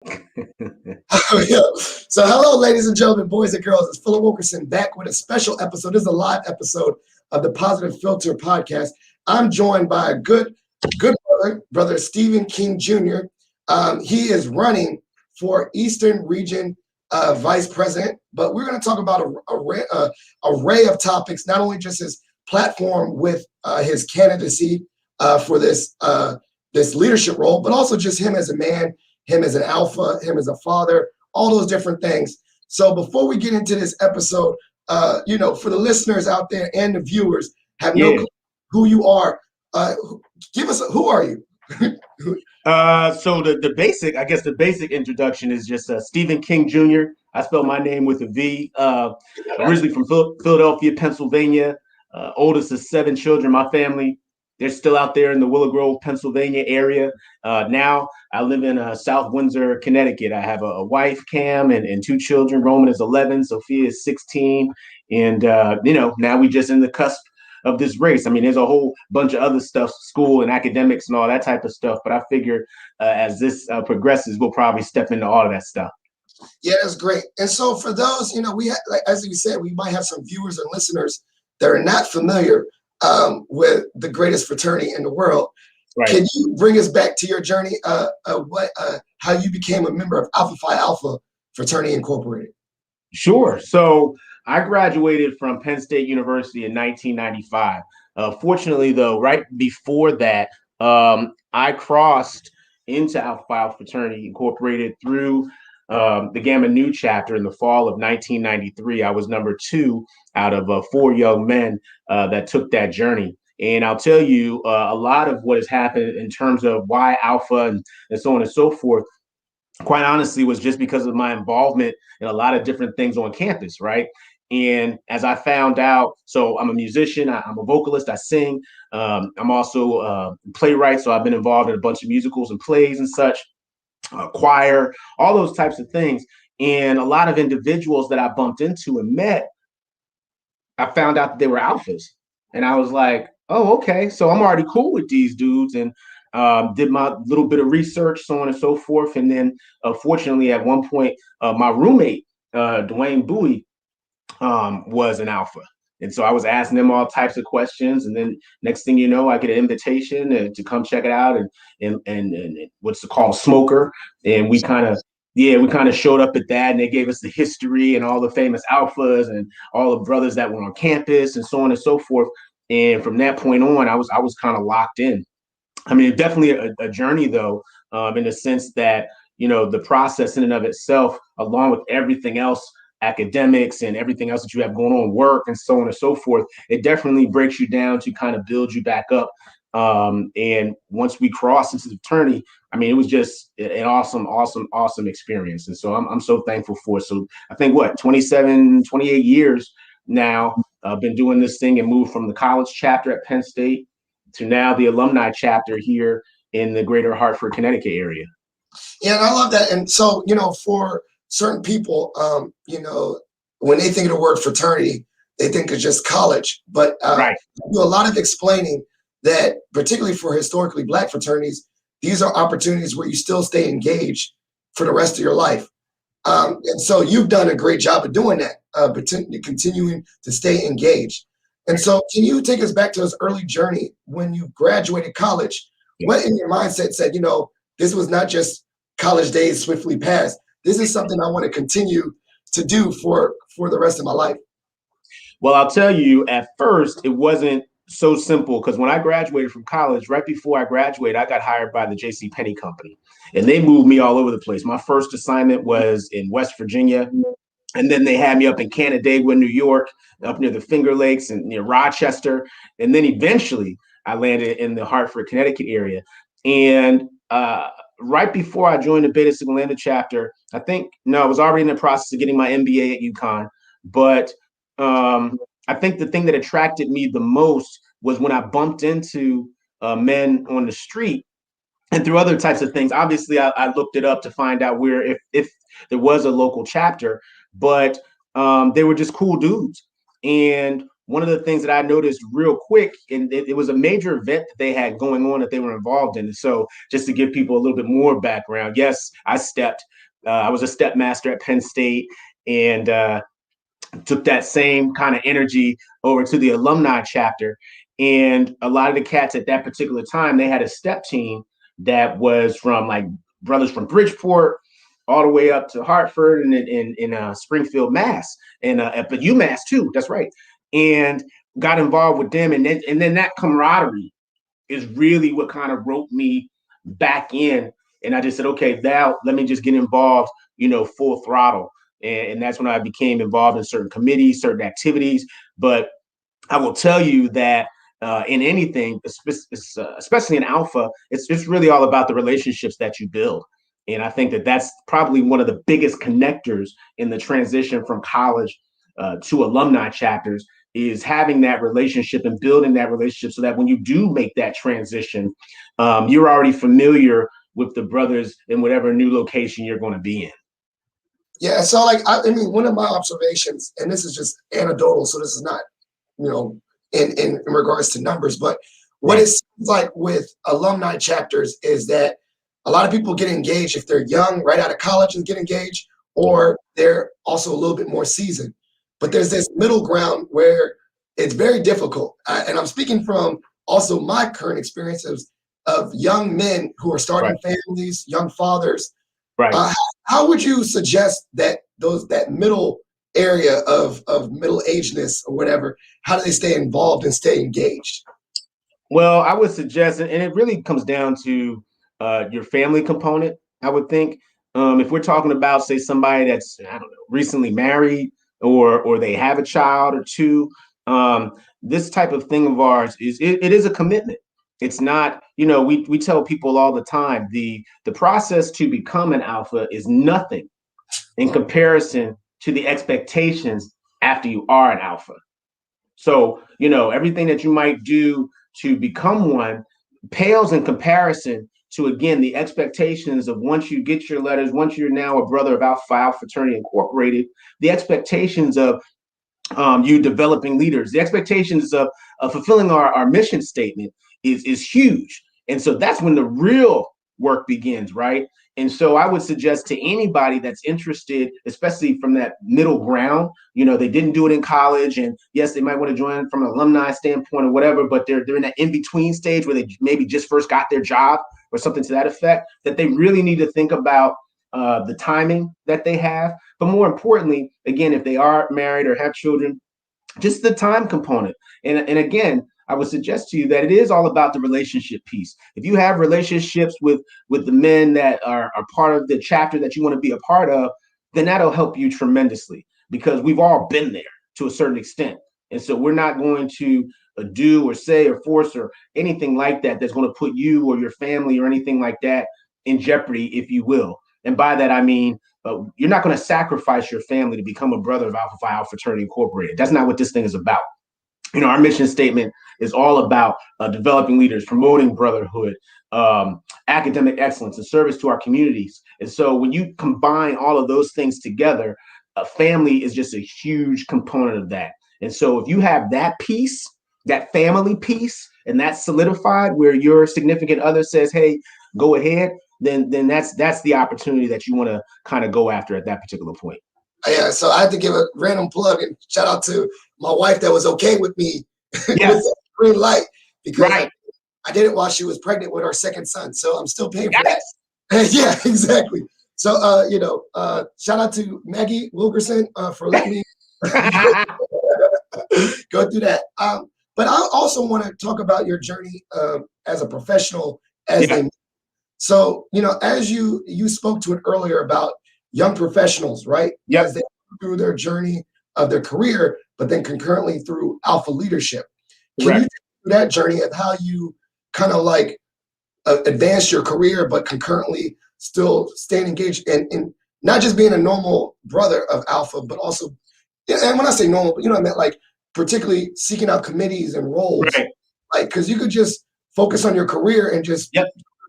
Oh, yeah. So, hello, ladies and gentlemen, boys and girls. It's Philip Wilkerson back with a special episode. This is a live episode of the Positive Filter podcast. I'm joined by a good brother Stephen King Jr. He is running for Eastern Region Vice President, but we're going to talk about a array of topics, not only just his platform with his candidacy for this leadership role, but also just him as a man, him as an alpha, him as a father, all those different things. So before we get into this episode, for the listeners out there and the viewers have no clue who you are, give us who are you? So the basic introduction is just Stephen King Jr. I spell my name with a V. Originally from Philadelphia, Pennsylvania. Oldest of 7 children. My family, they're still out there in the Willow Grove, Pennsylvania area. Now I live in South Windsor, Connecticut. I have a wife, Cam, and 2 children. Roman is 11, Sophia is 16. And, now we just in the cusp of this race. I mean, there's a whole bunch of other stuff, school and academics and all that type of stuff. But I figure as this progresses, we'll probably step into all of that stuff. Yeah, that's great. And so for those, as you said, we might have some viewers and listeners that are not familiar with the greatest fraternity in the world. Right. Can you bring us back to your journey, how you became a member of Alpha Phi Alpha Fraternity Incorporated? Sure. So I graduated from Penn State University in 1995. Fortunately, though, right before that, I crossed into Alpha Phi Alpha Fraternity Incorporated through the Gamma Nu chapter in the fall of 1993. I was number 2 out of 4 young men that took that journey. And I'll tell you a lot of what has happened in terms of why Alpha and so on and so forth, quite honestly, was just because of my involvement in a lot of different things on campus, right? And as I found out, so I'm a musician, I'm a vocalist, I sing. I'm also a playwright, so I've been involved in a bunch of musicals and plays and such. Choir, all those types of things. And a lot of individuals that I bumped into and met, I found out that they were alphas. And I was like, oh, okay. So I'm already cool with these dudes, and did my little bit of research, so on and so forth. And then fortunately, at one point, my roommate, Dwayne Bowie, was an alpha. And so I was asking them all types of questions, and then next thing you know, I get an invitation to come check it out, and what's it called, Smoker, and we kind of showed up at that, and they gave us the history and all the famous alphas and all the brothers that were on campus and so on and so forth. And from that point on, I was kind of locked in. I mean, definitely a journey though, in the sense that the process in and of itself, along with everything else, academics and everything else that you have going on, work and so on and so forth, it definitely breaks you down to kind of build you back up. And once we crossed into the fraternity, I mean, it was just an awesome experience. And so I'm so thankful for it. So I think 28 years now, I've been doing this thing and moved from the college chapter at Penn State to now the alumni chapter here in the greater Hartford, Connecticut area. Yeah, and I love that. And so, for certain people, when they think of the word fraternity, they think of just college. But right. You do a lot of explaining that, particularly for historically Black fraternities, these are opportunities where you still stay engaged for the rest of your life. And so you've done a great job of doing that, continuing to stay engaged. And so can you take us back to this early journey when you graduated college? Yeah. What in your mindset said, this was not just college days swiftly passed. This is something I want to continue to do for the rest of my life? Well, I'll tell you, at first, it wasn't so simple, because when I graduated from college, right before I graduated, I got hired by the JCPenney company, and they moved me all over the place. My first assignment was in West Virginia, and then they had me up in Canandaigua, New York, up near the Finger Lakes and near Rochester. And then eventually I landed in the Hartford, Connecticut area. And right before I joined the Beta Sigma Lambda chapter, I was already in the process of getting my MBA at UConn. But I think the thing that attracted me the most was when I bumped into men on the street and through other types of things. Obviously, I looked it up to find out where, if there was a local chapter, but they were just cool dudes. And one of the things that I noticed real quick, and it was a major event that they had going on that they were involved in. And so just to give people a little bit more background, yes, I was a step master at Penn State, and took that same kind of energy over to the alumni chapter. And a lot of the cats at that particular time, they had a step team that was from like brothers from Bridgeport all the way up to Hartford and in Springfield, Mass, and but UMass too. That's right. And got involved with them, and then that camaraderie is really what kind of roped me back in. And I just said, okay, now let me just get involved, full throttle. And that's when I became involved in certain committees, certain activities. But I will tell you that in anything, especially in Alpha, it's really all about the relationships that you build. And I think that that's probably one of the biggest connectors in the transition from college to alumni chapters, is having that relationship and building that relationship so that when you do make that transition, you're already familiar with the brothers in whatever new location you're going to be in. Yeah, so like I mean, one of my observations, and this is just anecdotal, so this is not, in regards to numbers, but what it seems like with alumni chapters is that a lot of people get engaged if they're young, right out of college, and get engaged, or they're also a little bit more seasoned. But there's this middle ground where it's very difficult. And I'm speaking from also my current experiences of young men who are starting families, young fathers. Right. How would you suggest that that middle area of middle-agedness or whatever, how do they stay involved and stay engaged? Well, I would suggest, and it really comes down to your family component, I would think. If we're talking about, say, somebody that's, I don't know, recently married, or they have a child or two, this type of thing of ours it is a commitment. It's not, we tell people all the time, the process to become an alpha is nothing in comparison to the expectations after you are an alpha. So, everything that you might do to become one pales in comparison to, again, the expectations of once you get your letters, once you're now a brother of Alpha Phi Alpha Fraternity Incorporated, the expectations of you developing leaders, the expectations of fulfilling our mission statement is huge. And so that's when the real work begins, right? And so I would suggest to anybody that's interested, especially from that middle ground, they didn't do it in college, and yes, they might want to join from an alumni standpoint or whatever, but they're in that in-between stage where they maybe just first got their job or something to that effect, that they really need to think about the timing that they have. But more importantly, again, if they are married or have children, just the time component. And again, I would suggest to you that it is all about the relationship piece. If you have relationships with the men that are part of the chapter that you want to be a part of, then that'll help you tremendously, because we've all been there to a certain extent. And so we're not going to do or say or force or anything like that that's going to put you or your family or anything like that in jeopardy, if you will. And by that, I mean, you're not going to sacrifice your family to become a brother of Alpha Phi Alpha Fraternity Incorporated. That's not what this thing is about. Our mission statement is all about developing leaders, promoting brotherhood, academic excellence, and service to our communities. And so when you combine all of those things together, a family is just a huge component of that. And so if you have that piece, that family piece, and that's solidified where your significant other says, hey, go ahead, then that's the opportunity that you want to kind of go after at that particular point. Yeah, so I had to give a random plug and shout out to my wife that was okay with me with the green light, because I did it while she was pregnant with our second son. So I'm still paying for that. Yeah, exactly. So, shout out to Maggie Wilkerson for letting me go through that. But I also want to talk about your journey as a professional. So, as you spoke to it earlier about young professionals, right? Yeah. As they go through their journey of their career, but then concurrently through alpha leadership. Can you take that journey of how you kind of like advance your career, but concurrently still staying engaged and not just being a normal brother of alpha, but also, and when I say normal, I meant like particularly seeking out committees and roles, like, because you could just focus on your career and just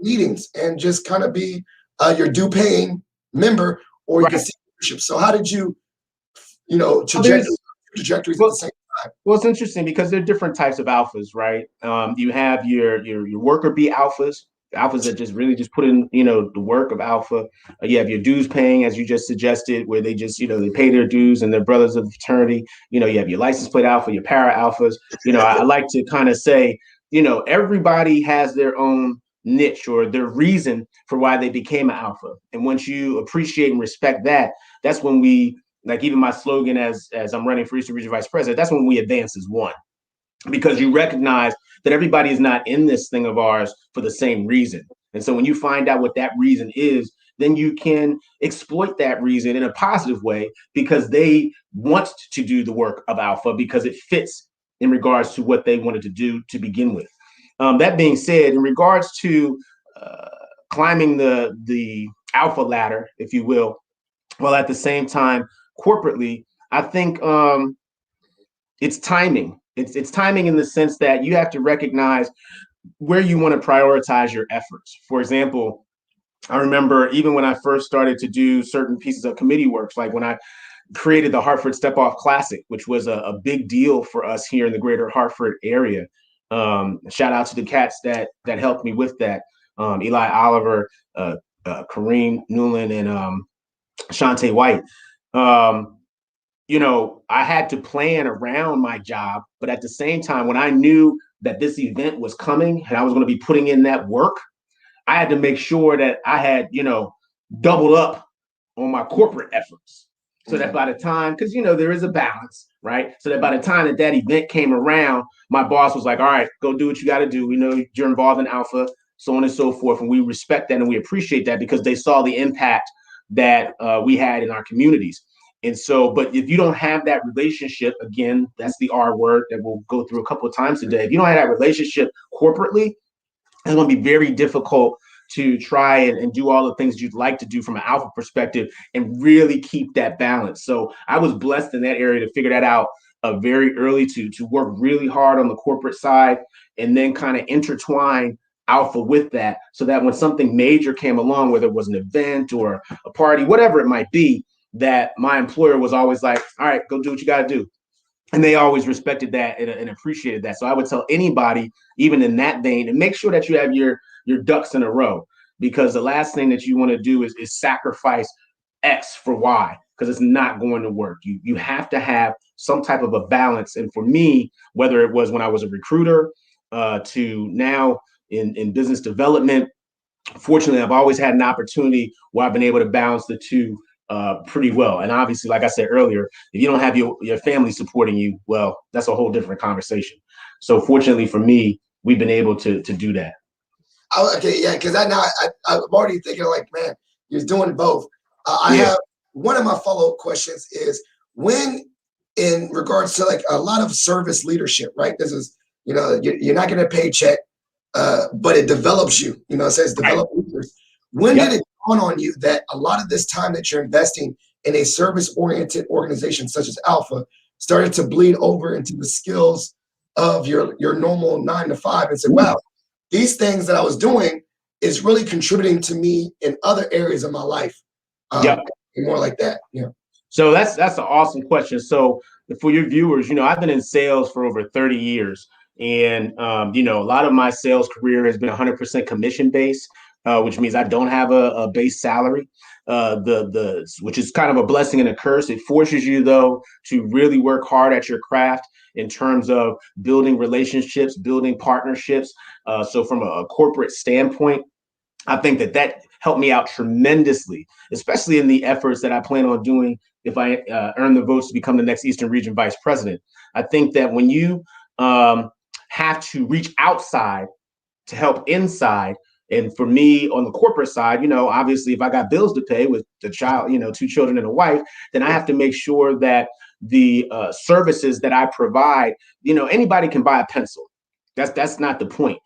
meetings and just kind of be your due paying member, or you can see leadership. So how did you, trajectories at the same time. Well, it's interesting because there are different types of alphas, right? You have your worker bee alphas that just really just put in, the work of alpha. You have your dues paying, as you just suggested, where they just, they pay their dues and they're brothers of the fraternity. You have your license plate alpha, your para alphas. I like to kind of say, everybody has their own niche or their reason for why they became an alpha. And once you appreciate and respect that, that's when we, like even my slogan as I'm running for Eastern Region Vice President, that's when we advance as one, because you recognize that everybody is not in this thing of ours for the same reason. And so when you find out what that reason is, then you can exploit that reason in a positive way because they want to do the work of alpha because it fits in regards to what they wanted to do to begin with. That being said, in regards to climbing the alpha ladder, if you will, while at the same time corporately, I think it's timing. It's timing in the sense that you have to recognize where you want to prioritize your efforts. For example, I remember even when I first started to do certain pieces of committee works, like when I created the Hartford Step Off Classic, which was a big deal for us here in the greater Hartford area. Shout out to the cats that helped me with that. Eli Oliver, Kareem Newland, and Shante White. I had to plan around my job, but at the same time, when I knew that this event was coming and I was going to be putting in that work, I had to make sure that I had, doubled up on my corporate efforts. So that by the time, because, there is a balance, right? So that by the time that event came around, my boss was like, all right, go do what you got to do. We know you're involved in alpha, so on and so forth. And we respect that and we appreciate that because they saw the impact that we had in our communities. And so, but if you don't have that relationship, again, that's the R word that we'll go through a couple of times today. If you don't have that relationship corporately, it's going to be very difficult to try and do all the things you'd like to do from an alpha perspective and really keep that balance. So I was blessed in that area to figure that out very early to work really hard on the corporate side and then kind of intertwine alpha with that so that when something major came along, whether it was an event or a party, whatever it might be, that my employer was always like, all right, go do what you got to do. And they always respected that and appreciated that. So I would tell anybody, even in that vein, and make sure that you have your ducks in a row, because the last thing that you want to do is sacrifice X for Y, because it's not going to work. You have to have some type of a balance. And for me, whether it was when I was a recruiter to now in business development, fortunately, I've always had an opportunity where I've been able to balance the two pretty well. And obviously, like I said earlier, if you don't have your family supporting you, well, that's a whole different conversation. So fortunately for me, we've been able to do that. Okay, yeah, because I'm already thinking like, man, you're doing both. I have one of my follow-up questions is when, in regards to like a lot of service leadership, right? This is, you're not getting a paycheck, but it develops you. It says develop leaders. When did it dawn on you that a lot of this time that you're investing in a service-oriented organization such as Alpha started to bleed over into the skills of your normal 9 to 5 and said, wow, these things that I was doing is really contributing to me in other areas of my life? More like that. Yeah. So that's an awesome question. So for your viewers, I've been in sales for over 30 years. And, a lot of my sales career has been 100% commission based, which means I don't have a base salary, which is kind of a blessing and a curse. It forces you, though, to really work hard at your craft in terms of building relationships, building partnerships. So from a corporate standpoint, I think that helped me out tremendously, especially in the efforts that I plan on doing if I earn the votes to become the next Eastern Region Vice President. I think that when you have to reach outside to help inside, and for me on the corporate side, obviously if I got bills to pay with the child, 2 children and a wife, then I have to make sure that the services that I provide, anybody can buy a pencil. That's not the point.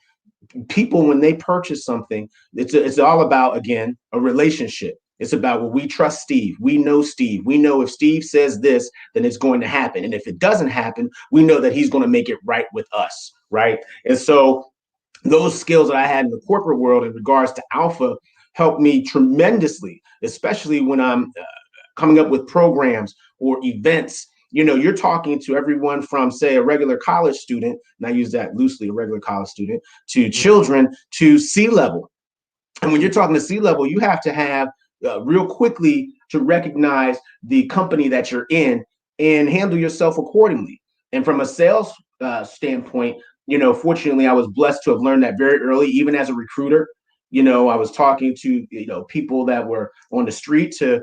People, when they purchase something, it's all about, again, a relationship. It's about, well, we trust Steve. We know Steve. We know if Steve says this, then it's going to happen. And if it doesn't happen, we know that he's going to make it right with us, right? And so those skills that I had in the corporate world in regards to Alpha helped me tremendously, especially when I'm coming up with programs or events you're talking to everyone from, say, a regular college student, and I use that loosely, a regular college student, to children, to C-level. And when you're talking to C-level, you have to have real quickly to recognize the company that you're in and handle yourself accordingly. And from a sales standpoint, fortunately, I was blessed to have learned that very early, even as a recruiter. I was talking to, people that were on the street to,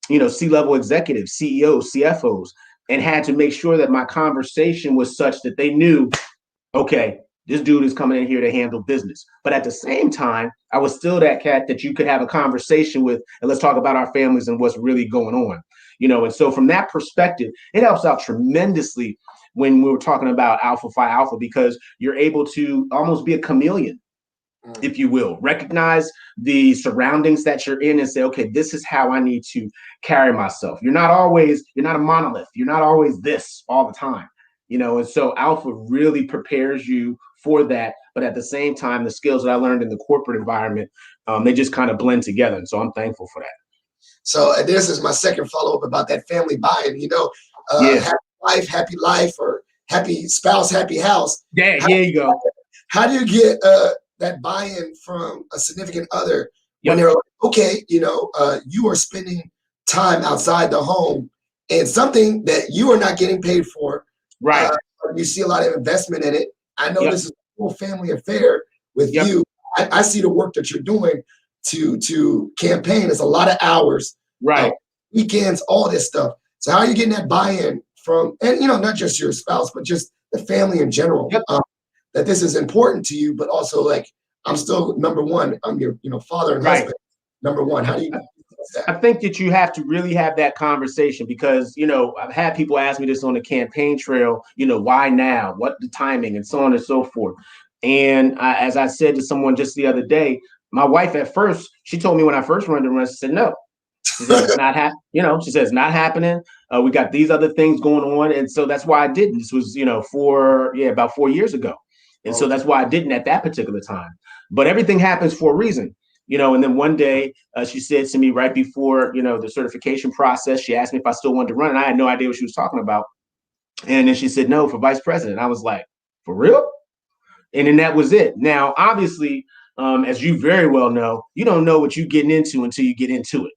C-level executives, CEOs, CFOs, and had to make sure that my conversation was such that they knew, okay, this dude is coming in here to handle business. But at the same time, I was still that cat that you could have a conversation with, and let's talk about our families and what's really going on. And so from that perspective, it helps out tremendously when we were talking about Alpha Phi Alpha, because you're able to almost be a chameleon, if you will, recognize the surroundings that you're in and say, okay, this is how I need to carry myself. You're not a monolith. You're not always this all the time, and so Alpha really prepares you for that. But at the same time, the skills that I learned in the corporate environment, they just kind of blend together. And so I'm thankful for that. So this is my second follow-up about that family buy-in, happy wife, happy life, or happy spouse, happy house. Yeah, here you go. How do you get that buy-in from a significant other when they're like, okay, you are spending time outside the home and something that you are not getting paid for. Right. You see a lot of investment in it. I know this is a full family affair with you. I see the work that you're doing to campaign. It's a lot of hours, right? Weekends, all this stuff. So how are you getting that buy-in from, and not just your spouse, but just the family in general, that this is important to you, but also like, I'm still number one. I'm your, father and husband. Number one. How do you? I think that you have to really have that conversation because, I've had people ask me this on the campaign trail, why now? What the timing and so on and so forth. And as I said to someone just the other day, my wife at first, she told me when I first run the run, she said, no. She said, it's not happening. She says, not happening. We got these other things going on. And so that's why I didn't. This was, about 4 years ago. And so that's why I didn't at that particular time. But everything happens for a reason. And then one day she said to me right before, the certification process, she asked me if I still wanted to run. And I had no idea what she was talking about. And then she said, no, for vice president. I was like, for real? And then that was it. Now, obviously, as you very well know, you don't know what you're getting into until you get into it.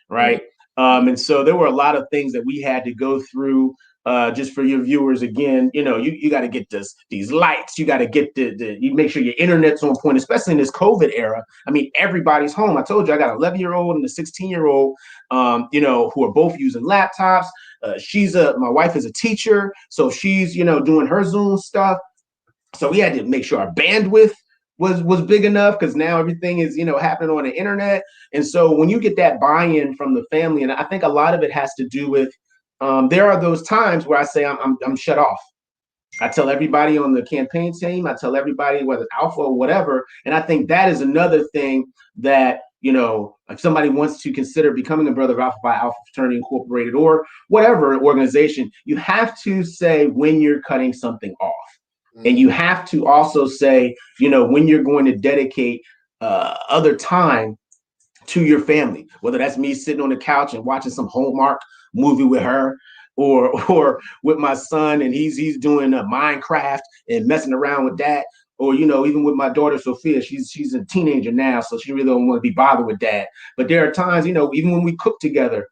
Right. And so there were a lot of things that we had to go through. Just for your viewers, again, you got to get these lights. You got to get you make sure your internet's on point, especially in this COVID era. I mean, everybody's home. I told you I got an 11-year-old and a 16-year-old, who are both using laptops. My wife is a teacher, so she's, doing her Zoom stuff. So we had to make sure our bandwidth was big enough because now everything is, happening on the internet. And so when you get that buy-in from the family, and I think a lot of it has to do with, there are those times where I say I'm shut off. I tell everybody on the campaign team, I tell everybody, whether it's Alpha or whatever. And I think that is another thing that, if somebody wants to consider becoming a brother of Alpha Phi Alpha Fraternity Incorporated or whatever organization, you have to say when you're cutting something off. And you have to also say, when you're going to dedicate other time to your family, whether that's me sitting on the couch and watching some Hallmark movie with her, or with my son and he's doing Minecraft and messing around with that, or even with my daughter Sophia, she's a teenager now, so she really don't want to be bothered with dad. But there are times, even when we cook together,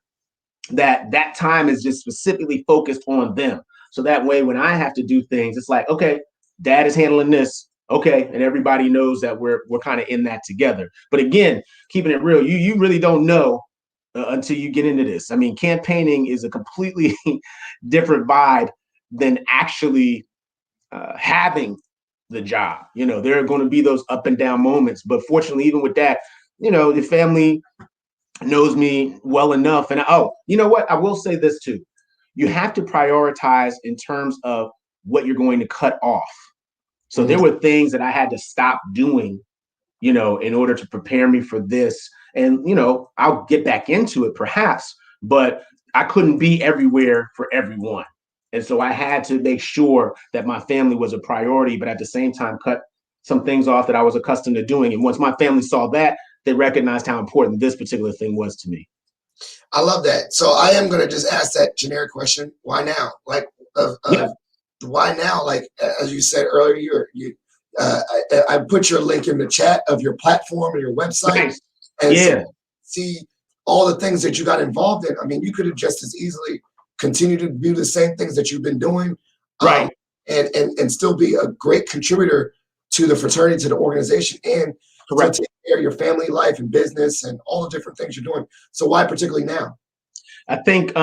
that time is just specifically focused on them. So that way, when I have to do things, it's like, okay, dad is handling this. Okay. And everybody knows that we're kind of in that together. But again, keeping it real, you really don't know until you get into this. I mean, campaigning is a completely different vibe than actually having the job. There are going to be those up and down moments. But fortunately, even with that, the family knows me well enough. And you know what? I will say this too. You have to prioritize in terms of what you're going to cut off. So there were things that I had to stop doing, in order to prepare me for this. And, I'll get back into it perhaps, but I couldn't be everywhere for everyone. And so I had to make sure that my family was a priority, but at the same time, cut some things off that I was accustomed to doing. And once my family saw that, they recognized how important this particular thing was to me. I love that. So I am going to just ask that generic question. Why now? Like, why now? Like, as you said earlier, I put your link in the chat of your platform and your website. Nice. And Yeah. so see all the things that you got involved in. I mean, you could have just as easily continued to do the same things that you've been doing. Right. And still be a great contributor to the fraternity, to the organization, and Correct. to take care of your family life and business and all the different things you're doing. So why particularly now? I think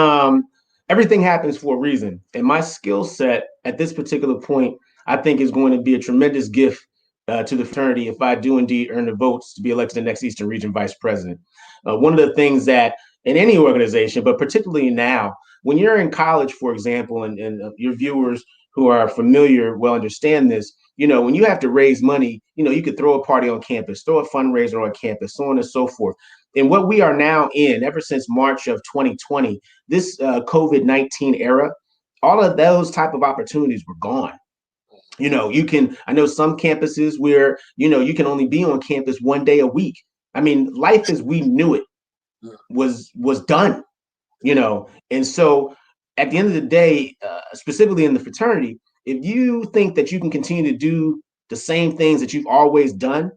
everything happens for a reason. And my skill set at this particular point, I think is going to be a tremendous gift to the fraternity if I do indeed earn the votes to be elected the next Eastern Region Vice President. One of the things that in any organization, but particularly now, when you're in college, for example, and your viewers who are familiar will understand this, when you have to raise money, you could throw a party on campus, throw a fundraiser on campus, so on and so forth. And what we are now in, ever since March of 2020, this COVID-19 era, all of those type of opportunities were gone. I know some campuses where, you can only be on campus one day a week. I mean, life as we knew it was done, and so at the end of the day, specifically in the fraternity, if you think that you can continue to do the same things that you've always done,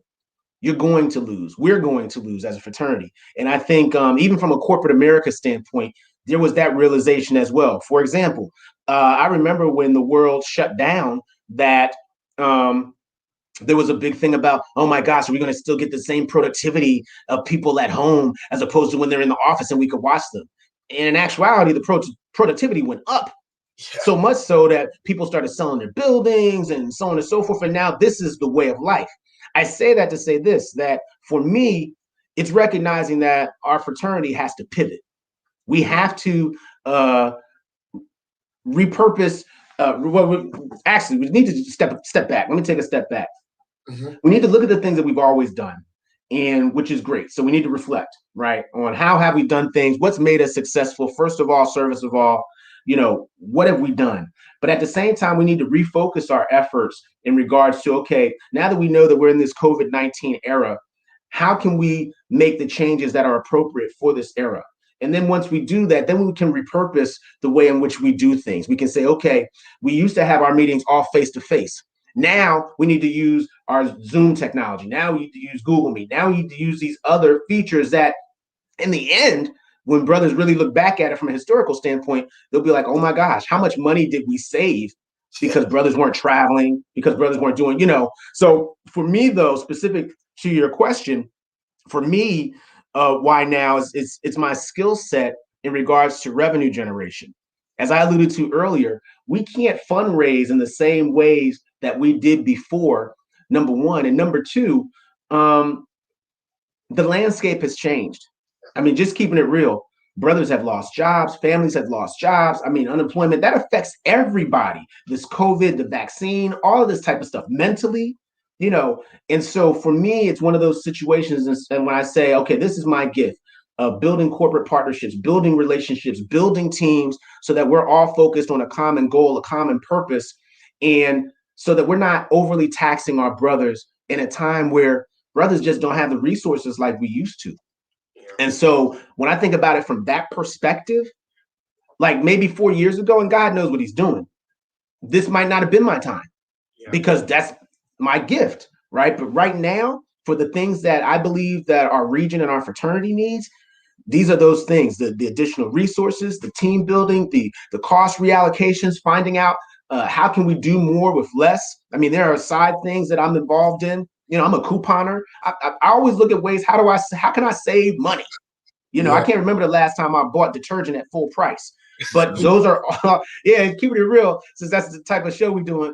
you're going to lose. We're going to lose as a fraternity. And I think even from a corporate America standpoint, there was that realization as well. For example, I remember when the world shut down that there was a big thing about, oh my gosh, are we going to still get the same productivity of people at home as opposed to when they're in the office and we could watch them? And in actuality, the productivity went up. So much so that people started selling their buildings and so on and so forth. And now this is the way of life. I say that to say this, that for me, it's recognizing that our fraternity has to pivot. We have to repurpose. Actually, we need to step back. Let me take a step back. Mm-hmm. We need to look at the things that we've always done, and which is great. So we need to reflect, right, on how have we done things, what's made us successful, first of all, service of all, what have we done? But at the same time, we need to refocus our efforts in regards to, okay, now that we know that we're in this COVID-19 era, how can we make the changes that are appropriate for this era? And then once we do that, then we can repurpose the way in which we do things. We can say, okay, we used to have our meetings all face-to-face. Now we need to use our Zoom technology. Now we need to use Google Meet. Now we need to use these other features that in the end, when brothers really look back at it from a historical standpoint, they'll be like, oh my gosh, how much money did we save because brothers weren't traveling, because brothers weren't doing, So for me, though, specific to your question, for me, why now is it's my skill set in regards to revenue generation. As I alluded to earlier, we can't fundraise in the same ways that we did before, number one. And number two, the landscape has changed. I mean, just keeping it real, brothers have lost jobs, families have lost jobs. I mean, unemployment, that affects everybody. This COVID, the vaccine, all of this type of stuff mentally, And so for me, it's one of those situations. And when I say, okay, this is my gift of building corporate partnerships, building relationships, building teams so that we're all focused on a common goal, a common purpose. And so that we're not overly taxing our brothers in a time where brothers just don't have the resources like we used to. And so when I think about it from that perspective, like maybe 4 years ago, and God knows what he's doing, this might not have been my time because that's my gift, right? But right now, for the things that I believe that our region and our fraternity needs, these are those things, the additional resources, the team building, the cost reallocations, finding out how can we do more with less? I mean, there are side things that I'm involved in. I'm a couponer. I always look at ways, how can I save money? I can't remember the last time I bought detergent at full price, but those are, keeping it real, since that's the type of show we're doing.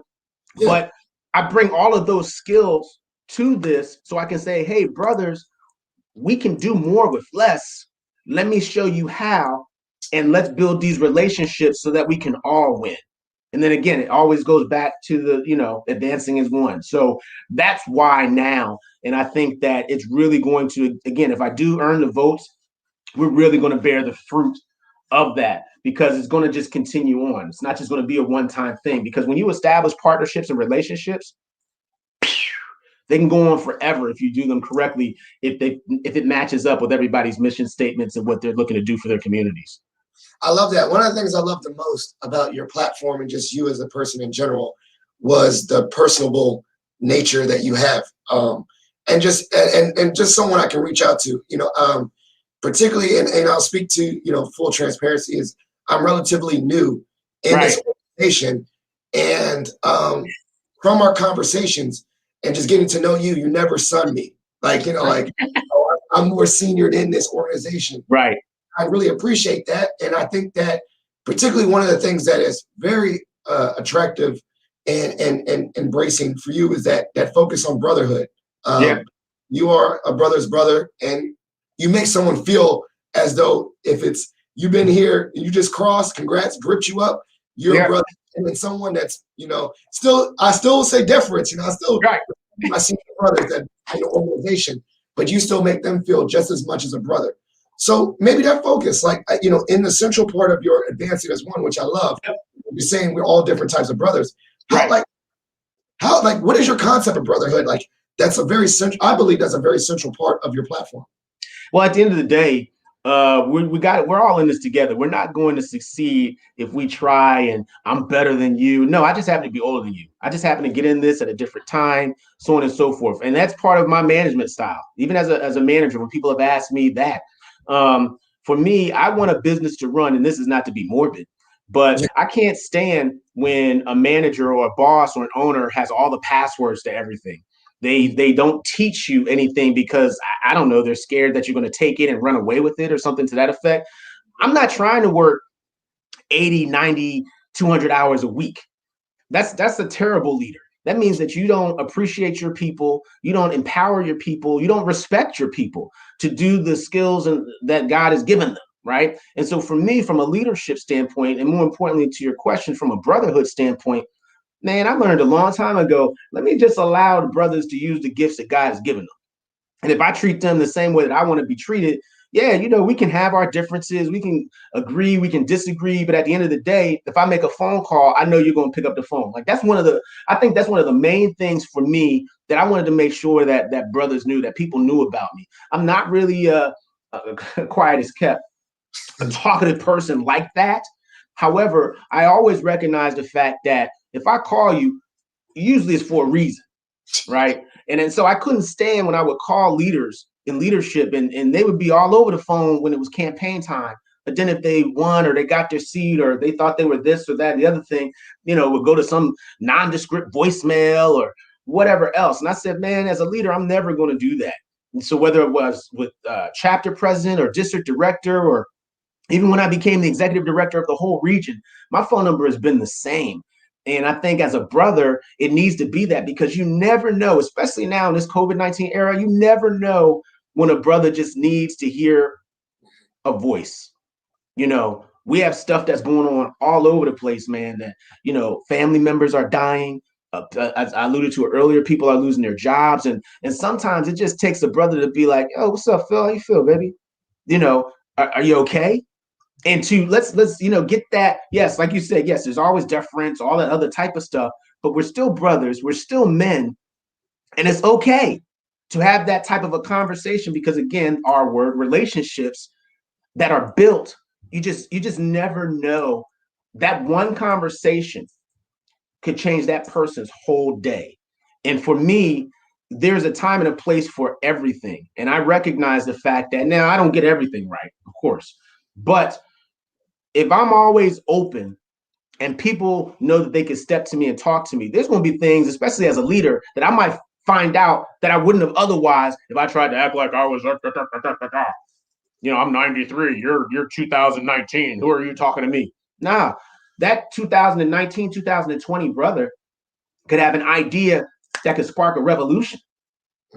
Yeah. But I bring all of those skills to this so I can say, hey, brothers, we can do more with less. Let me show you how, and let's build these relationships so that we can all win. And then again, it always goes back to the, advancing as one. So that's why now. And I think that it's really going to, again, if I do earn the votes, we're really going to bear the fruit of that because it's going to just continue on. It's not just going to be a one-time thing because when you establish partnerships and relationships, They can go on forever if you do them correctly, if it matches up with everybody's mission statements and what they're looking to do for their communities. I love that. One of the things I love the most about your platform and just you as a person in general was the personable nature that you have, and just someone I can reach out to. Particularly, and I'll speak to full transparency is I'm relatively new in this organization, and from our conversations and just getting to know you, you never sun me. Like oh, I'm more senior in this organization. Right. I really appreciate that. And I think that particularly one of the things that is very attractive and embracing for you is that focus on brotherhood. You are a brother's brother, and you make someone feel as though if it's you've been here, you just crossed, congrats, gripped you up, you're a brother. And then someone that's, I still say deference, I still my senior brothers that in the organization, but you still make them feel just as much as a brother. So maybe that focus, in the central part of your advancing as one, which I love, you're saying we're all different types of brothers. What is your concept of brotherhood? That's a very central, I believe that's a very central part of your platform. Well, at the end of the day, we're all in this together. We're not going to succeed if we try and I'm better than you. No, I just happen to be older than you. I just happen to get in this at a different time, so on and so forth. And that's part of my management style. Even as a manager, when people have asked me that, for me, I want a business to run, and this is not to be morbid, but I can't stand when a manager or a boss or an owner has all the passwords to everything. They don't teach you anything because I don't know, they're scared that you're going to take it and run away with it or something to that effect. I'm not trying to work 80, 90, 200 hours a week. That's a terrible leader. That means that you don't appreciate your people, you don't empower your people, you don't respect your people to do the skills that God has given them, right? And so for me, from a leadership standpoint, and more importantly to your question, from a brotherhood standpoint, man, I learned a long time ago, let me just allow the brothers to use the gifts that God has given them. And if I treat them the same way that I want to be treated, we can have our differences, we can agree, we can disagree, but at the end of the day, if I make a phone call, I know you're going to pick up the phone. I think that's one of the main things for me that I wanted to make sure that brothers knew, that people knew about me. I'm not really quiet as kept, a talkative person like that. However, I always recognize the fact that if I call you, usually it's for a reason, right? And so I couldn't stand when I would call leaders in leadership and they would be all over the phone when it was campaign time. But then if they won or they got their seat or they thought they were this or that, the other thing, would go to some nondescript voicemail or whatever else. And I said, man, as a leader, I'm never going to do that. And so whether it was with chapter president or district director, or even when I became the executive director of the whole region, my phone number has been the same. And I think as a brother, it needs to be that, because you never know, especially now in this COVID-19 era, you never know when a brother just needs to hear a voice. We have stuff that's going on all over the place, man, that, family members are dying. As I alluded to earlier, people are losing their jobs. And sometimes it just takes a brother to be like, "Oh, what's up, Phil? How you feel, baby? Are you okay?" And let's get that. Yes, like you said, yes, there's always deference, all that other type of stuff, but we're still brothers, we're still men, and it's okay to have that type of a conversation, because again, our word relationships that are built, you just never know. That one conversation could change that person's whole day. And for me, there's a time and a place for everything. And I recognize the fact that now I don't get everything right, of course, but if I'm always open and people know that they can step to me and talk to me, there's going to be things, especially as a leader, that I might find out that I wouldn't have otherwise if I tried to act like I was, I'm 93, you're 2019. Who are you talking to me? Nah, that 2019, 2020 brother could have an idea that could spark a revolution.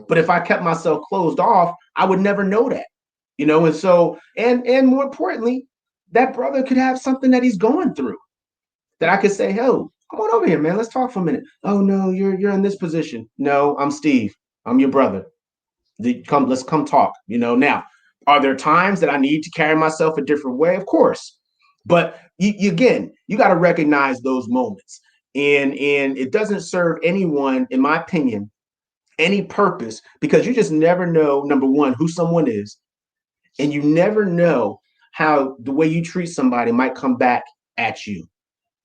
But if I kept myself closed off, I would never know that, and so, and more importantly, that brother could have something that he's going through that I could say, "Hey, come on over here, man. Let's talk for a minute." "Oh no, you're in this position." "No, I'm Steve. I'm your brother. Let's come talk." Now, are there times that I need to carry myself a different way? Of course. But you got to recognize those moments. And it doesn't serve anyone, in my opinion, any purpose, because you just never know, number one, who someone is, and you never know how the way you treat somebody might come back at you.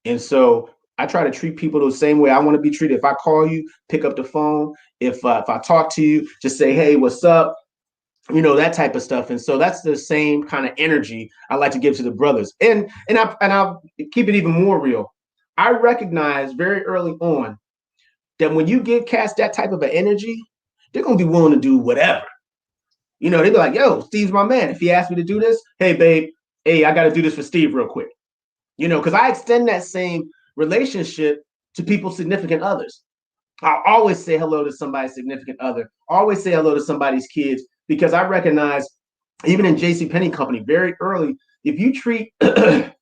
And so I try to treat people the same way I want to be treated. If I call you, pick up the phone. If I talk to you, just say, hey, what's up? That type of stuff. And so that's the same kind of energy I like to give to the brothers. And I'll keep it even more real. I recognize very early on that when you give cats that type of an energy, they're going to be willing to do whatever. They'd be like, yo, Steve's my man. If he asks me to do this, hey, babe, hey, I got to do this for Steve real quick. Because I extend that same relationship to people's significant others. I always say hello to somebody's significant other. Always say hello to somebody's kids, because I recognize, even in JCPenney Company, very early, if you treat the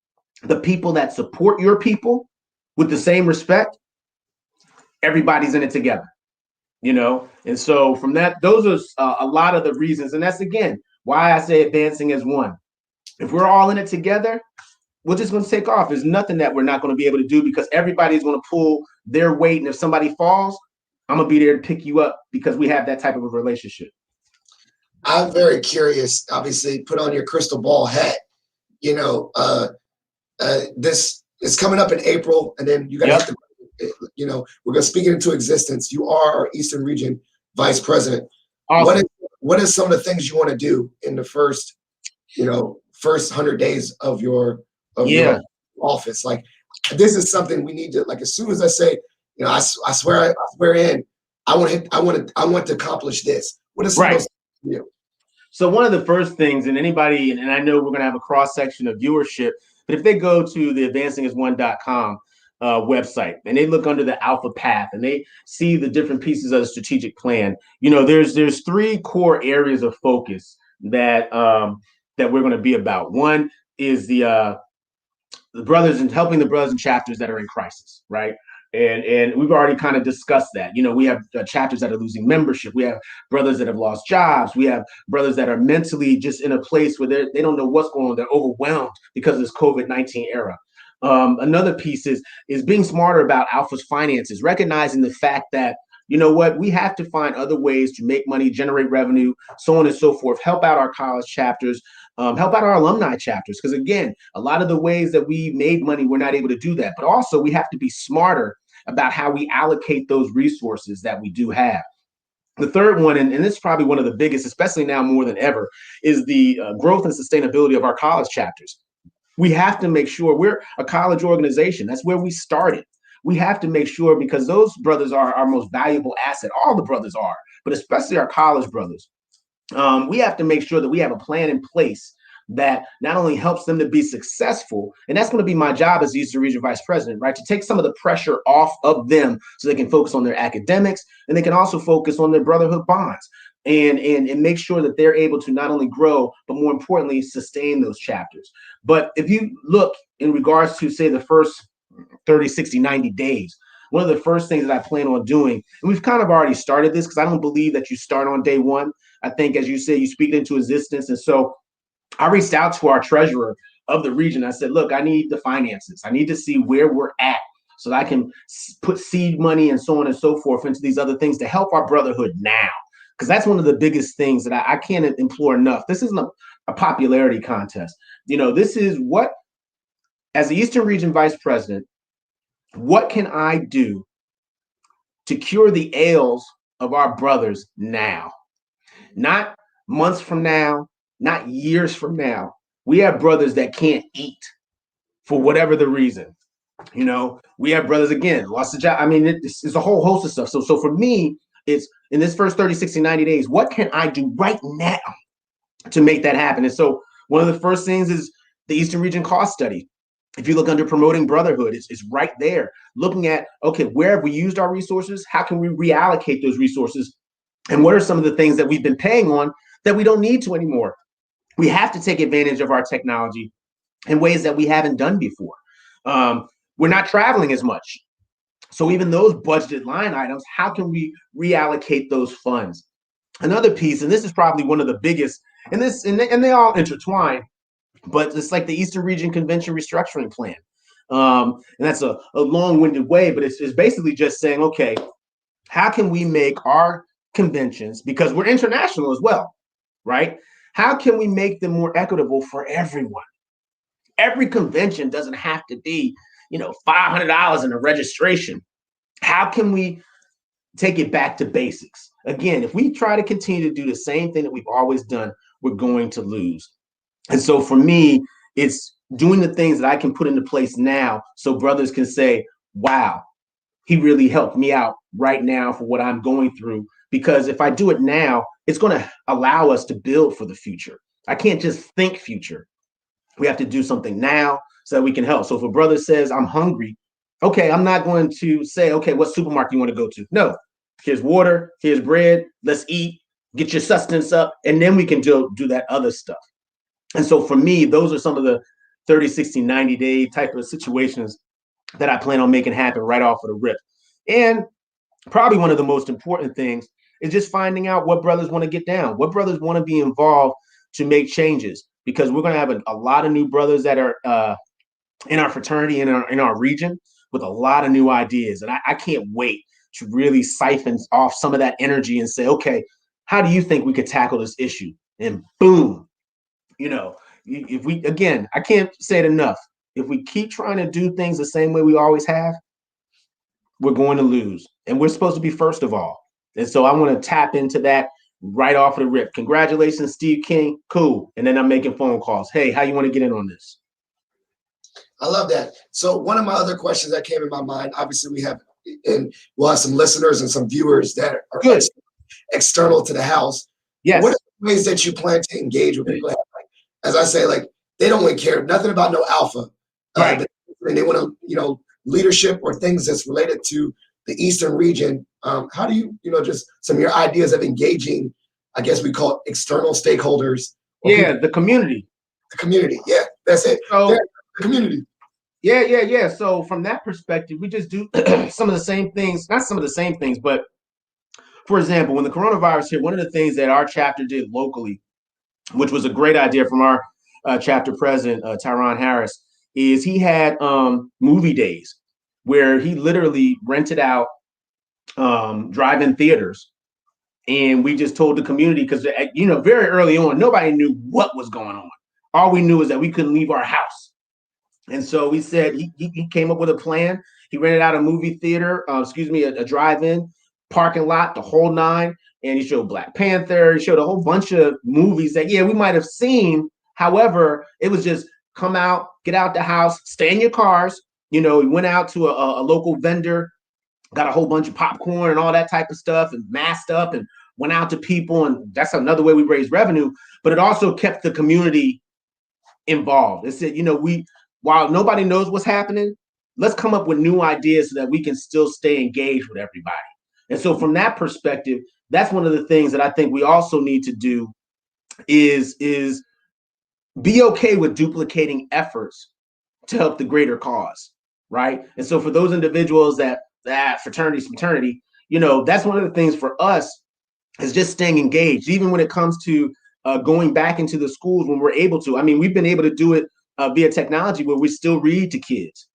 people that support your people with the same respect, everybody's in it together. And so from that, those are a lot of the reasons. And that's, again, why I say advancing as one. If we're all in it together, we're just going to take off. There's nothing that we're not going to be able to do, because everybody's going to pull their weight. And if somebody falls, I'm going to be there to pick you up, because we have that type of a relationship. I'm very curious. Obviously, put on your crystal ball hat. This is coming up in April, and then you got to hit the, we're going to speak it into existence. You are our Eastern Region Vice President. Awesome. What is some of the things you want to do in the first 100 days of your office? Like, this is something we need to, like, as soon as I say, I swear in, I want to accomplish this. What is some of those things you do? So one of the first things, and anybody, and I know we're going to have a cross section of viewership, but if they go to the advancingasone.com website and they look under the Alpha Path and they see the different pieces of the strategic plan, there's three core areas of focus that we're going to be about. One is the brothers, and helping the brothers and chapters that are in crisis, right? And we've already kind of discussed that. We have chapters that are losing membership. We have brothers that have lost jobs. We have brothers that are mentally just in a place where they don't know what's going on. They're overwhelmed because of this COVID-19 era. Another piece is being smarter about Alpha's finances, recognizing the fact that, we have to find other ways to make money, generate revenue, so on and so forth, help out our college chapters, help out our alumni chapters. Because again, a lot of the ways that we made money, we're not able to do that. But also we have to be smarter about how we allocate those resources that we do have. The third one, and this is probably one of the biggest, especially now more than ever, is the growth and sustainability of our college chapters. We have to make sure we're a college organization. That's where we started. We have to make sure, because those brothers are our most valuable asset. All the brothers are, but especially our college brothers. We have to make sure that we have a plan in place that not only helps them to be successful, and that's going to be my job as the Eastern Region Vice President, right? To take some of the pressure off of them so they can focus on their academics, and they can also focus on their brotherhood bonds and make sure that they're able to not only grow, but more importantly, sustain those chapters. But if you look in regards to, say, the first 30, 60, 90 days, one of the first things that I plan on doing, and we've kind of already started this, because I don't believe that you start on day one. I think, as you said, you speak into existence. And so I reached out to our treasurer of the region. I said, look, I need the finances. I need to see where we're at so that I can put seed money and so on and so forth into these other things to help our brotherhood now. Because that's one of the biggest things that I can't implore enough. This isn't a popularity contest. This is what, as the Eastern Region Vice President, what can I do to cure the ails of our brothers now? Not months from now, not years from now. We have brothers that can't eat for whatever the reason. We have brothers, again, lost a job. I mean, it's a whole host of stuff. So for me, it's in this first 30, 60, 90 days, what can I do right now to make that happen? And so one of the first things is the Eastern Region cost study. If you look under promoting brotherhood, it's right there, looking at, okay, where have we used our resources? How can we reallocate those resources? And what are some of the things that we've been paying on that we don't need to anymore? We have to take advantage of our technology in ways that we haven't done before. We're not traveling as much. So even those budgeted line items, how can we reallocate those funds? Another piece, and this is probably one of the biggest, and they all intertwine, but it's like the Eastern Region Convention restructuring plan. And that's a long-winded way, but it's basically just saying, okay, how can we make our conventions, because we're international as well, right? How can we make them more equitable for everyone? Every convention doesn't have to be, $500 in a registration. How can we take it back to basics? Again, if we try to continue to do the same thing that we've always done, we're going to lose. And so for me, it's doing the things that I can put into place now so brothers can say, wow, he really helped me out right now for what I'm going through. Because if I do it now, it's going to allow us to build for the future. I can't just think future. We have to do something now so that we can help. So if a brother says, I'm hungry, okay, I'm not going to say, okay, what supermarket you want to go to? No, here's water, here's bread, let's eat, get your sustenance up, and then we can do that other stuff. And so for me, those are some of the 30, 60, 90-day type of situations that I plan on making happen right off of the rip. And probably one of the most important things is just finding out what brothers want to get down, what brothers want to be involved to make changes, because we're going to have a lot of new brothers that are in our fraternity and in our region with a lot of new ideas. And I can't wait to really siphon off some of that energy and say, okay, how do you think we could tackle this issue? And boom, if we, again, I can't say it enough. If we keep trying to do things the same way we always have, we're going to lose. And we're supposed to be first of all. And so I want to tap into that right off of the rip. Congratulations, Steve King. Cool. And then I'm making phone calls. Hey, how you want to get in on this? I love that. So one of my other questions that came in my mind, obviously we'll have some listeners and some viewers that are external to the house. Yes. What are the ways that you plan to engage with people? As I say, they don't really care nothing about no alpha. Right. And they want to, leadership or things that's related to the Eastern region. How do you, just some of your ideas of engaging, I guess we call it external stakeholders. Yeah, the community. The community. Yeah, that's it. So, the community. Yeah. So from that perspective, we just do some of the same things, not some of the same things, but for example, when the coronavirus hit, one of the things that our chapter did locally, which was a great idea from our chapter president, Tyron Harris, is he had movie days where he literally rented out drive-in theaters. And we just told the community, because, very early on, nobody knew what was going on. All we knew is that we couldn't leave our house. And so we said he came up with a plan. He rented out a movie theater, a drive-in parking lot, the whole nine. And he showed Black Panther. He showed a whole bunch of movies that, we might have seen. However, it was just come out, get out the house, stay in your cars. We went out to a local vendor, got a whole bunch of popcorn and all that type of stuff, and masked up and went out to people. And that's another way we raise revenue. But it also kept the community involved. It said, while nobody knows what's happening, let's come up with new ideas so that we can still stay engaged with everybody. And so from that perspective, that's one of the things that I think we also need to do is be okay with duplicating efforts to help the greater cause, right? And so for those individuals that fraternity, that's one of the things for us is just staying engaged, even when it comes to going back into the schools when we're able to. I mean, we've been able to do it via technology where we still read to kids.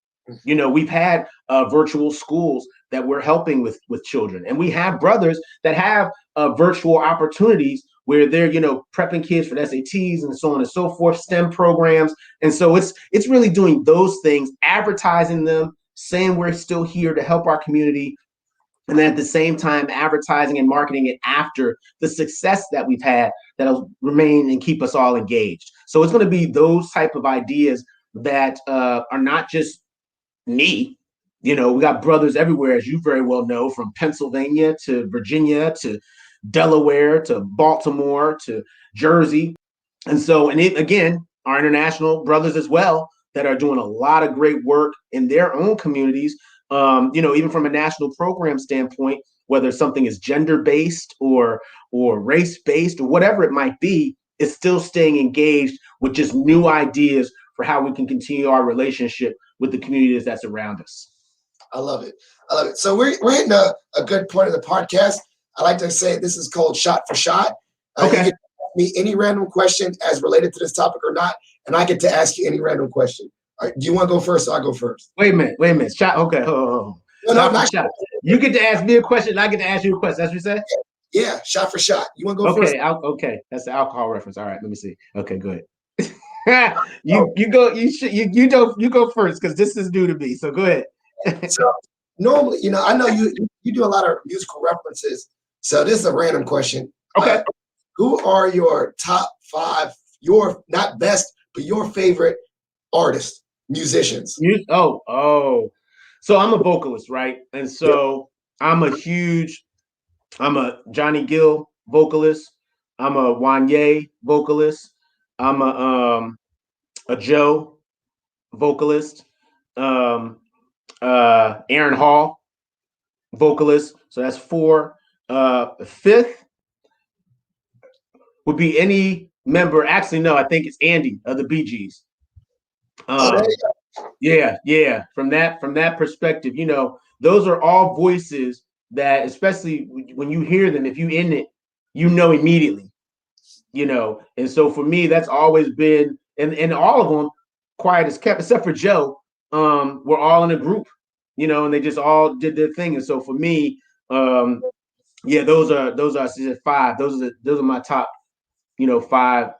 We've had virtual schools that we're helping with children. And we have brothers that have virtual opportunities where they're, prepping kids for the SATs and so on and so forth, STEM programs. And so it's really doing those things, advertising them, saying we're still here to help our community. And then at the same time, advertising and marketing it after the success that we've had that'll remain and keep us all engaged. So it's going to be those type of ideas that are not just me. We got brothers everywhere, as you very well know, from Pennsylvania to Virginia to Delaware to Baltimore to Jersey. And so, again, our international brothers as well that are doing a lot of great work in their own communities. Even from a national program standpoint, whether something is gender-based or race-based or whatever it might be, it's still staying engaged with just new ideas for how we can continue our relationship with the communities that's around us. I love it. So we're hitting a good point of the podcast. I like to say this is called Shot for Shot. Okay. You can ask me any random question as related to this topic or not, and I get to ask you any random question. All right, do you want to go first or I'll go first? Wait a minute. Shot. Okay. No, shot. You get to ask me a question and I get to ask you a question. That's what you said? Yeah, shot for shot. You want to go first? Okay, that's the alcohol reference. All right, let me see. Okay, good. You go. You go first because this is new to me. So go ahead. So normally, I know you do a lot of musical references. So this is a random question. Okay. Who are your top 5? Your not best, but your favorite artists, musicians? So I'm a vocalist, right? And so I'm a Johnny Gill vocalist. I'm a Wanye vocalist. I'm a Joe vocalist. Aaron Hall vocalist. So that's 4. Fifth would be any member. Actually, no, I think it's Andy of the Bee Gees. There you go. Yeah. From that perspective, those are all voices that, especially when you hear them, if you in it, immediately, And so for me, that's always been, and all of them, quiet as kept, except for Joe. We're all in a group, and they just all did their thing. And so for me, those are 5. Those are my top, 5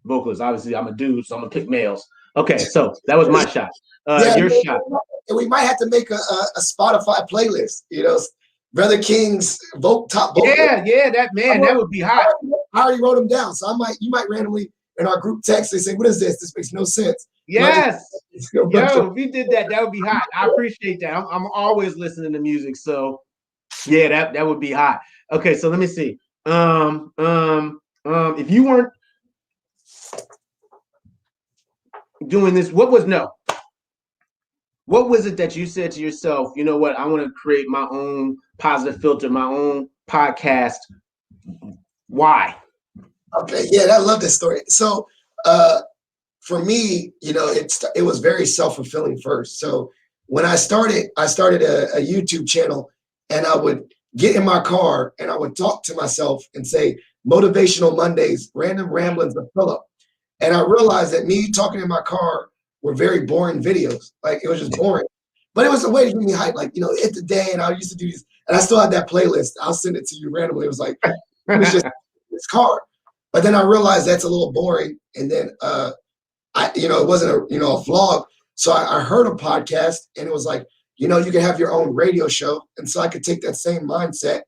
vocalists. Obviously, I'm a dude, so I'm gonna pick males. Okay, so that was my shot. Your shot. And we might have to make a Spotify playlist. Brother King's top vocal. Yeah, that would be hot. I already wrote them down, so you might randomly in our group text they say, "What is this? This makes no sense." Yes, if we did that, that would be hot. I appreciate that. I'm always listening to music, so yeah, that would be hot. Okay, so let me see. If you weren't doing this, what was it that you said to yourself, you know what, I want to create my own positive filter, my own podcast? Why? Okay, yeah, I love this story. So for me, it was very self-fulfilling first. So when I started a YouTube channel, and I would get in my car and I would talk to myself and say, Motivational Mondays, Random Ramblings of Philip. And I realized that me talking in my car were very boring videos. Like, it was just boring. But it was a way to give me hype. Like, it's the day, and I used to do these. And I still had that playlist. I'll send it to you randomly. It was like, it was just this car. But then I realized that's a little boring. And then, it wasn't a vlog. So I heard a podcast, and it was like, you can have your own radio show. And so I could take that same mindset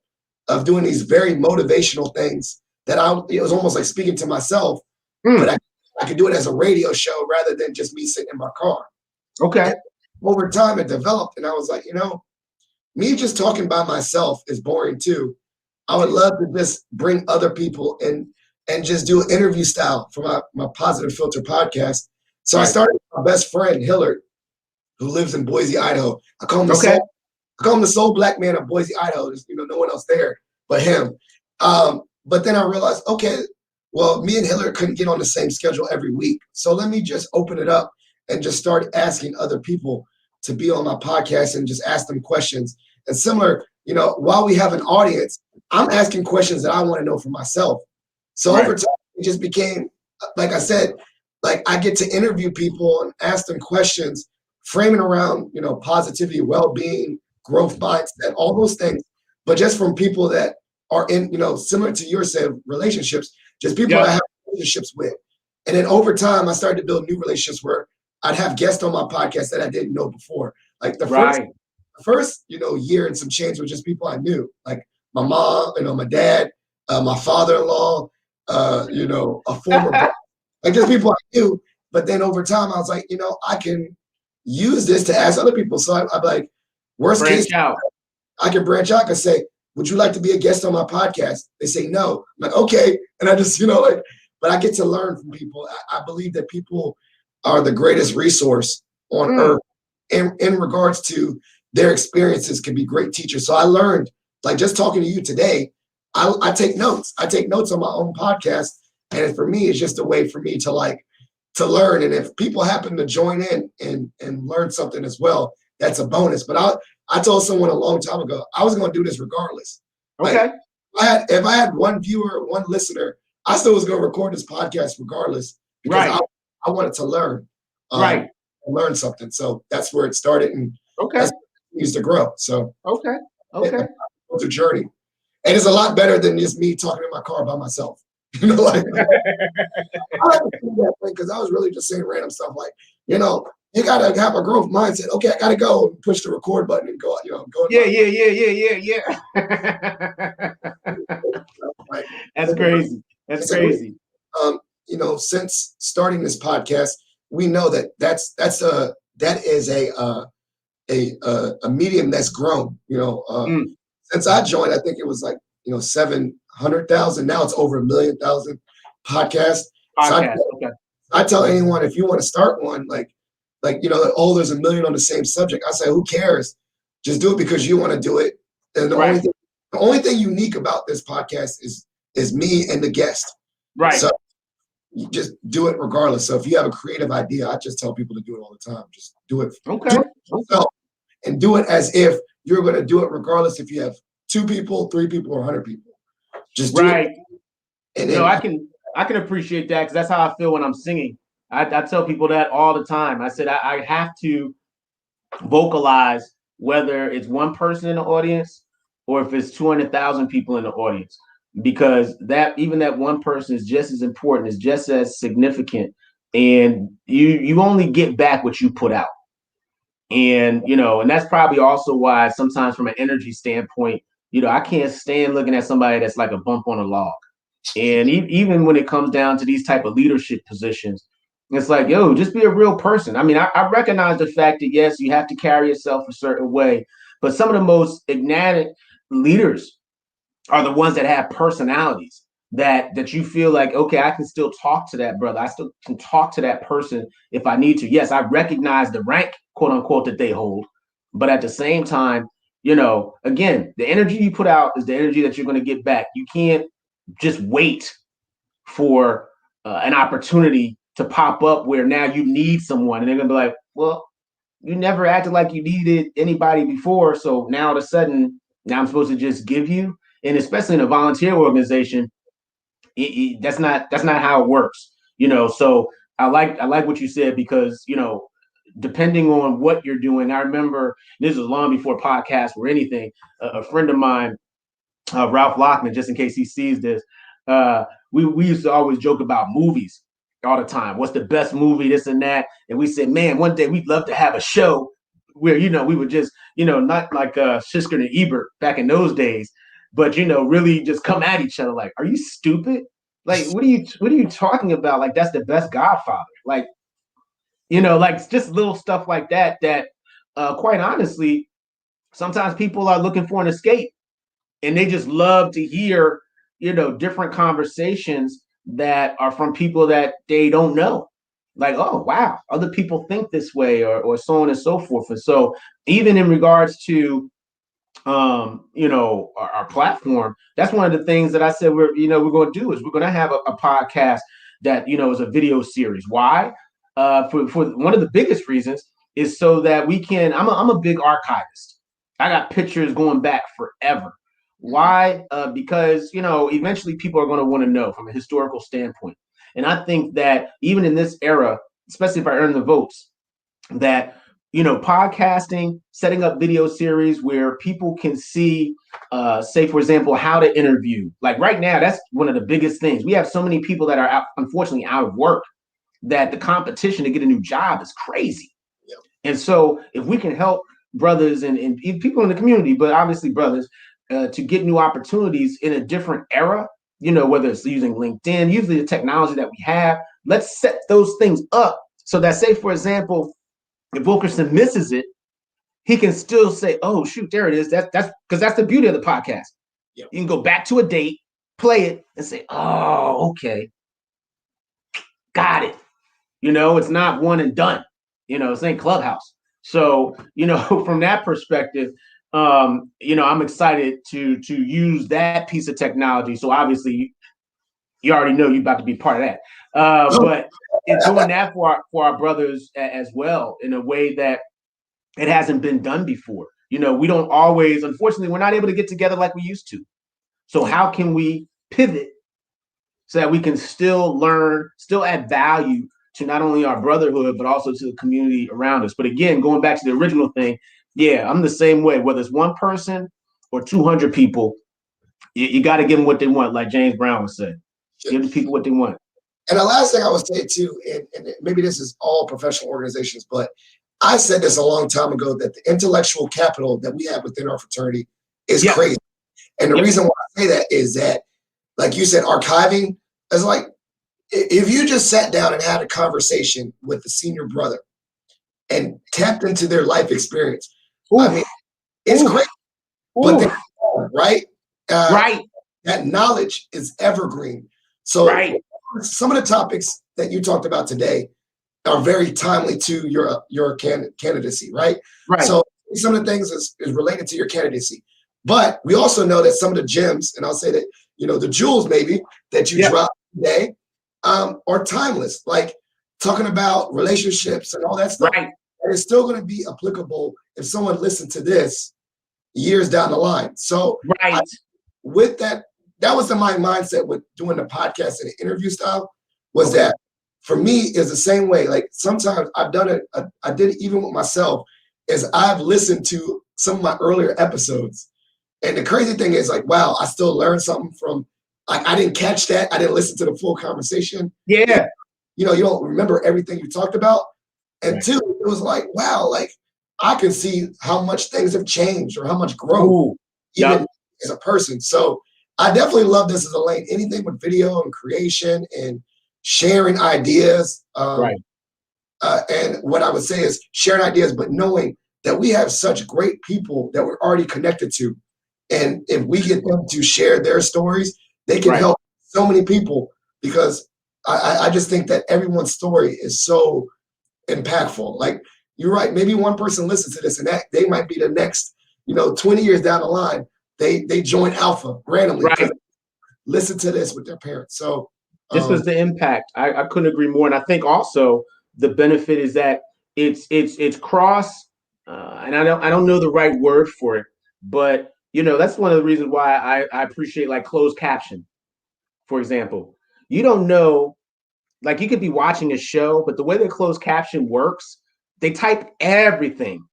of doing these very motivational things that it was almost like speaking to myself, but I could do it as a radio show rather than just me sitting in my car. Okay. And over time, it developed, and I was like, me just talking by myself is boring too. I would love to just bring other people in and just do an interview style for my Positive Filter podcast. So I started with my best friend, Hillard, who lives in Boise, Idaho. I call him the sole black man of Boise, Idaho. There's, no one else there but him. But then I realized, okay, well, me and Hillard couldn't get on the same schedule every week. So let me just open it up and just start asking other people to be on my podcast and just ask them questions. And similar, while we have an audience, I'm asking questions that I want to know for myself. So over time, it just became, like I said, like I get to interview people and ask them questions, framing around, positivity, well-being, growth mindset, all those things, but just from people that are in, similar to your said relationships, just people I have relationships with. And then over time, I started to build new relationships where I'd have guests on my podcast that I didn't know before. Like the first, year and some change was just people I knew, like my mom, my dad, my father-in-law, a former boss, like just people I knew. But then over time, I was like, I can use this to ask other people. So I'm like, worst case, I can branch out and say, would you like to be a guest on my podcast? They say no. I'm like, okay. And I just, but I get to learn from people. I believe that people are the greatest resource on earth in regards to their experiences can be great teachers. So I learned, like just talking to you today, I take notes. I take notes on my own podcast. And for me, it's just a way for me to learn. And if people happen to join in and learn something as well, that's a bonus. But I told someone a long time ago, I was going to do this regardless. Okay. Like, if I had one viewer, one listener, I still was going to record this podcast regardless because I wanted to learn, learn something. So that's where it started, and that's where it continues to grow. So okay, it's a journey. And it's a lot better than just me talking in my car by myself. You know, like I like to do that thing because I was really just saying random stuff like, you know, you gotta have a growth mindset. Okay, I gotta go and push the record button and go, you know, go. Yeah. Like, That's crazy. That's crazy. You know, since starting this podcast, we know that that is a medium that's grown. You know, since I joined, I think it was like 700,000. Now it's over 1,000,000 podcasts. I tell anyone if you want to start one, like there's 1 million on the same subject. I say, who cares? Just do it because you want to do it. And the only thing unique about this podcast is me and the guest. Right. So you just do it regardless. So if you have a creative idea, I just tell people to do it all the time. Just do it. Okay. Do it yourself, and do it as if you're going to do it regardless if you have 2 people, 3 people, or 100 people. Just do it. And then, I can appreciate that because that's how I feel when I'm singing. I tell people that all the time. I said I have to vocalize whether it's one person in the audience or if it's 200,000 people in the audience, because that one person is just as important, is just as significant, and you only get back what you put out. And and that's probably also why sometimes from an energy standpoint, I can't stand looking at somebody that's like a bump on a log. And even when it comes down to these type of leadership positions, it's like, yo, just be a real person. I mean, I recognize the fact that, yes, you have to carry yourself a certain way, but some of the most ignited leaders are the ones that have personalities that you feel like, okay, I can still talk to that brother. I still can talk to that person if I need to. Yes, I recognize the rank, quote unquote, that they hold. But at the same time, again, the energy you put out is the energy that you're going to get back. You can't just wait for an opportunity to pop up where now you need someone and they're gonna be like, well, you never acted like you needed anybody before, so now all of a sudden now I'm supposed to just give you. And especially in a volunteer organization, that's not how it works. So I like what you said, because depending on what you're doing, I remember this was long before podcasts or anything. A friend of mine, Ralph Lockman, just in case he sees this, we used to always joke about movies all the time. What's the best movie, this and that? And we said, man, one day we'd love to have a show where, we would just, not like Shisker and Ebert back in those days, but, really just come at each other like, are you stupid? Like, what are you talking about? Like, that's the best Godfather. Like, like just little stuff like that, quite honestly, sometimes people are looking for an escape. And they just love to hear, different conversations that are from people that they don't know. Like, oh, wow, other people think this way, or so on and so forth. And so even in regards to, our platform, that's one of the things that I said we're going to do is we're going to have a podcast that, is a video series. Why? For one of the biggest reasons is so that we can, I'm a big archivist. I got pictures going back forever. Why? Because, eventually people are going to want to know from a historical standpoint. And I think that even in this era, especially if I earn the votes, that, podcasting, setting up video series where people can see, say, for example, how to interview. Like right now, that's one of the biggest things. We have so many people that are unfortunately out of work that the competition to get a new job is crazy. Yeah. And so if we can help brothers and people in the community, but obviously brothers, to get new opportunities in a different era, whether it's using LinkedIn, usually the technology that we have, let's set those things up so that, say, for example, if Wilkerson misses it, he can still say, oh, shoot, there it is. That's because that's the beauty of the podcast. Yep. You can go back to a date, play it, and say, oh, okay, got it. It's not one and done. It's ain't Clubhouse. So, from that perspective, I'm excited to use that piece of technology. So obviously, you already know you're about to be part of that. But it's doing that for our brothers as well in a way that it hasn't been done before. We don't always, unfortunately, we're not able to get together like we used to. So how can we pivot so that we can still learn, still add value to not only our brotherhood, but also to the community around us? But again, going back to the original thing, yeah, I'm the same way. Whether it's one person or 200 people, You got to give them what they want, like James Brown would say. Give the people what they want. And the last thing I would say too, and maybe this is all professional organizations, but I said this a long time ago that the intellectual capital that we have within our fraternity is crazy. And the reason why I say that is that, like you said, archiving is like, if you just sat down and had a conversation with the senior brother and tapped into their life experience, I mean, it's great. But they, right? Right. That knowledge is evergreen. So some of the topics that you talked about today are very timely to your candidacy, right? Right. So some of the things is related to your candidacy. But we also know that some of the gems, and I'll say that, the jewels maybe that you dropped today are timeless. Like talking about relationships and all that stuff. Right. And it's still going to be applicable if someone listened to this years down the line. So with that, that was my mindset with doing the podcast and the interview style, was that for me is the same way. Like sometimes I've done it, I did it even with myself, is I've listened to some of my earlier episodes. And the crazy thing is like, wow, I still learned something from, like, I didn't catch that. I didn't listen to the full conversation. Yeah. You don't remember everything you talked about. And two, it was like, wow, like I can see how much things have changed or how much growth even as a person. So I definitely love this as a lane. Anything with video and creation and sharing ideas. And what I would say is sharing ideas, but knowing that we have such great people that we're already connected to. And if we get them to share their stories, they can help so many people, because I just think that everyone's story is so impactful. Like, you're right. Maybe one person listens to this and that they might be the next, 20 years down the line, they join Alpha randomly because listen to this with their parents. So this was the impact. I couldn't agree more. And I think also the benefit is that it's cross, and I don't know the right word for it, but that's one of the reasons why I appreciate like closed caption, for example. You don't know, like you could be watching a show, but the way the closed caption works, they type everything.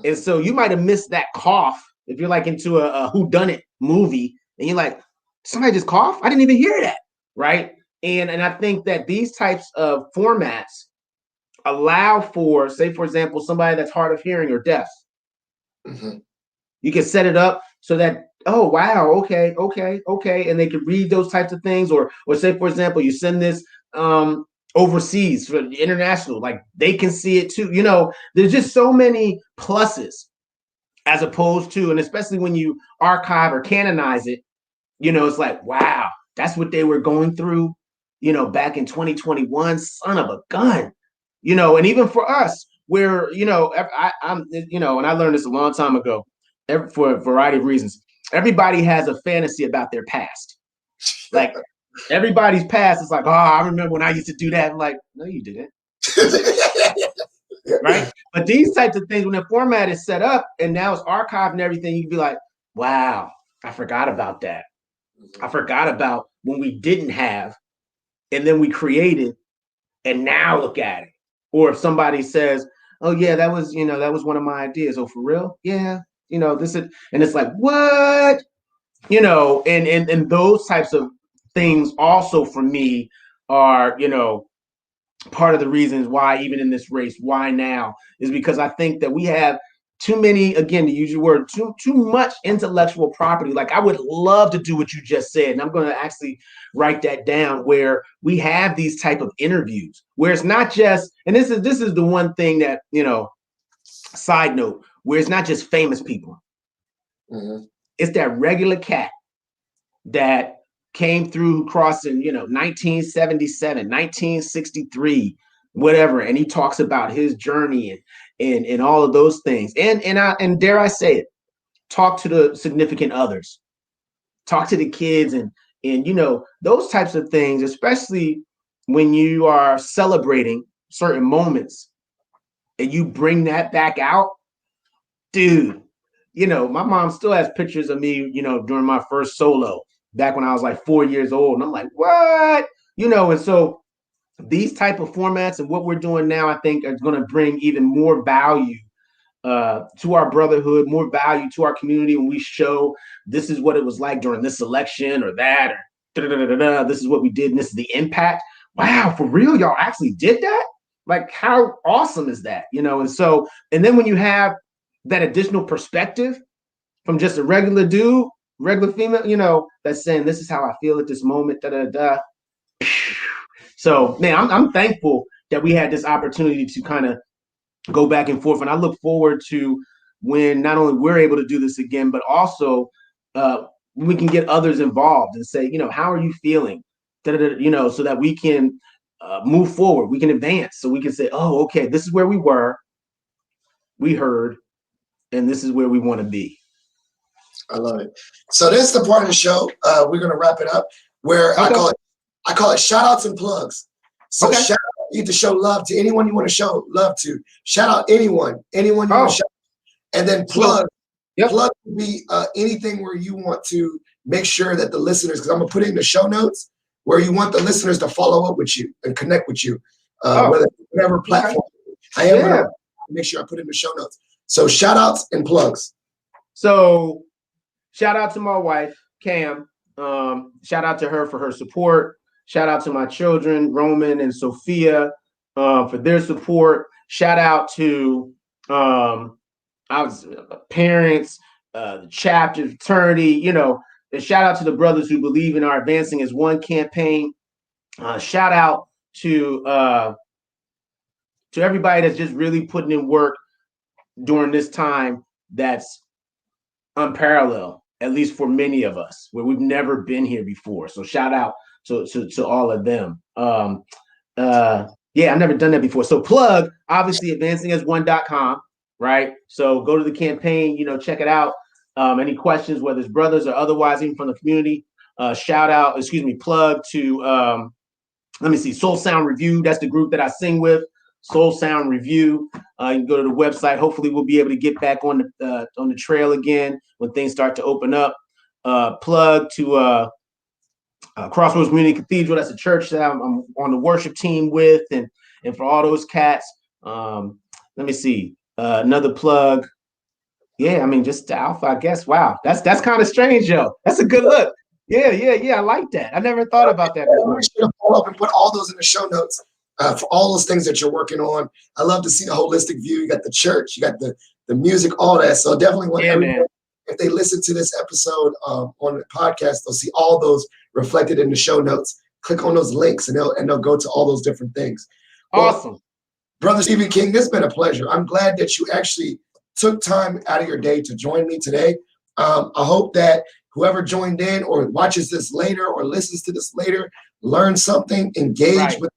And so you might have missed that cough if you're like into a whodunit movie and you're like, somebody just coughed? I didn't even hear that, right? And I think that these types of formats allow for, say, for example, somebody that's hard of hearing or deaf. You can set it up so that, oh, wow, okay. And they can read those types of things. Or say, for example, you send this overseas for the international, like they can see it too. There's just so many pluses as opposed to, and especially when you archive or canonize it, it's like, wow, that's what they were going through, back in 2021, son of a gun, and even for us where, I'm, and I learned this a long time ago, for a variety of reasons. Everybody has a fantasy about their past. Like everybody's past is like, oh, I remember when I used to do that. I'm like, no, you didn't. Right? But these types of things, when the format is set up and now it's archived and everything, you can be like, wow, I forgot about that. I forgot about when we didn't have, and then we created, and now look at it. Or if somebody says, oh yeah, that was one of my ideas. Oh, for real? Yeah. This is, and it's like, what? And those types of things also for me are, part of the reasons why, even in this race, why now, is because I think that we have too many, again, to use your word, too much intellectual property. Like I would love to do what you just said, and I'm going to actually write that down, where we have these type of interviews where it's not just, and this is the one thing that, side note, where it's not just famous people. It's that regular cat that came through crossing, 1977, 1963, whatever. And he talks about his journey and all of those things. And dare I say it, talk to the significant others, talk to the kids and those types of things, especially when you are celebrating certain moments and you bring that back out, dude. My mom still has pictures of me, during my first solo back when I was like 4 years old. And I'm like, what? And so these type of formats and what we're doing now, I think, are going to bring even more value to our brotherhood, more value to our community when we show this is what it was like during this election or that, or this is what we did and this is the impact. Wow, for real, y'all actually did that? Like, how awesome is that? And then when you have that additional perspective from just a regular dude, regular female, that's saying this is how I feel at this moment, So, man, I'm thankful that we had this opportunity to kind of go back and forth. And I look forward to when not only we're able to do this again, but also we can get others involved and say, how are you feeling? So that we can move forward, we can advance. So we can say, oh, okay, this is where we were, we heard, and this is where we want to be. I love it. So this is the part of the show. We're going to wrap it up where Okay. I call it shout outs and plugs. So Okay. shout out, you to show love to anyone you want to show love to. Shout out anyone you want to shout. And then plug. Yep. Plug would be anything where you want to make sure that the listeners, because I'm going to put it in the show notes, where you want the listeners to follow up with you and connect with you, whatever platform. Okay. I am going to make sure I put it in the show notes. So shout outs and plugs. So shout out to my wife, Cam. Shout out to her for her support. Shout out to my children, Roman and Sophia, for their support. Shout out to parents, the chapter, fraternity, and shout out to the brothers who believe in our Advancing as One campaign. Shout out to everybody that's just really putting in work during this time that's unparalleled, at least for many of us, where we've never been here before. So shout out to all of them. I've never done that before. So plug, obviously, advancingas1.com, right? So go to the campaign, check it out. Any questions, whether it's brothers or otherwise, even from the community, plug to, Soul Sound Review. That's the group that I sing with, Soul Sound Review. You can go to the website. Hopefully we'll be able to get back on the trail again when things start to open up. Plug to Crossroads Community Cathedral. That's a church that I'm on the worship team with, and for all those cats. Another plug. Yeah, just the Alpha, I guess. Wow, that's kind of strange, yo. That's a good look. Yeah, I like that. I never thought about that before. Make sure to follow up and put all those in the show notes for all those things that you're working on. I love to see the holistic view. You got the church, you got the music, all that. So definitely want everyone, if they listen to this episode on the podcast, they'll see all those reflected in the show notes. Click on those links and they'll go to all those different things. Awesome. Well, Brother Stephen King, this has been a pleasure. I'm glad that you actually took time out of your day to join me today. I hope that whoever joined in or watches this later or listens to this later, learn something, engage with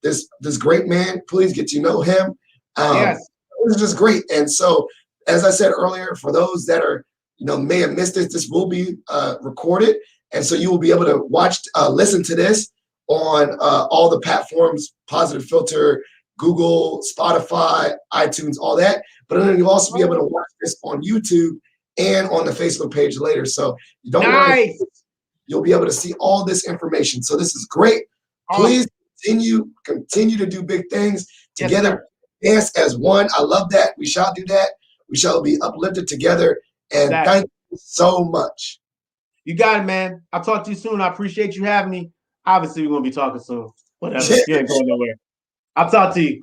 this great man. Please get to know him. Yes. This is just great. And so, as I said earlier, for those that are, may have missed this will be recorded. And so you will be able to listen to this on all the platforms, Positive Filter, Google, Spotify, iTunes, all that. But then you'll also be able to watch this on YouTube and on the Facebook page later. So don't worry, you'll be able to see all this information. So this is great. Please continue to do big things together. Dance as one. I love that. We shall do that. We shall be uplifted together. And thank you so much. You got it, man. I'll talk to you soon. I appreciate you having me. Obviously, we're going to be talking soon. Whatever. You ain't going nowhere. I'll talk to you.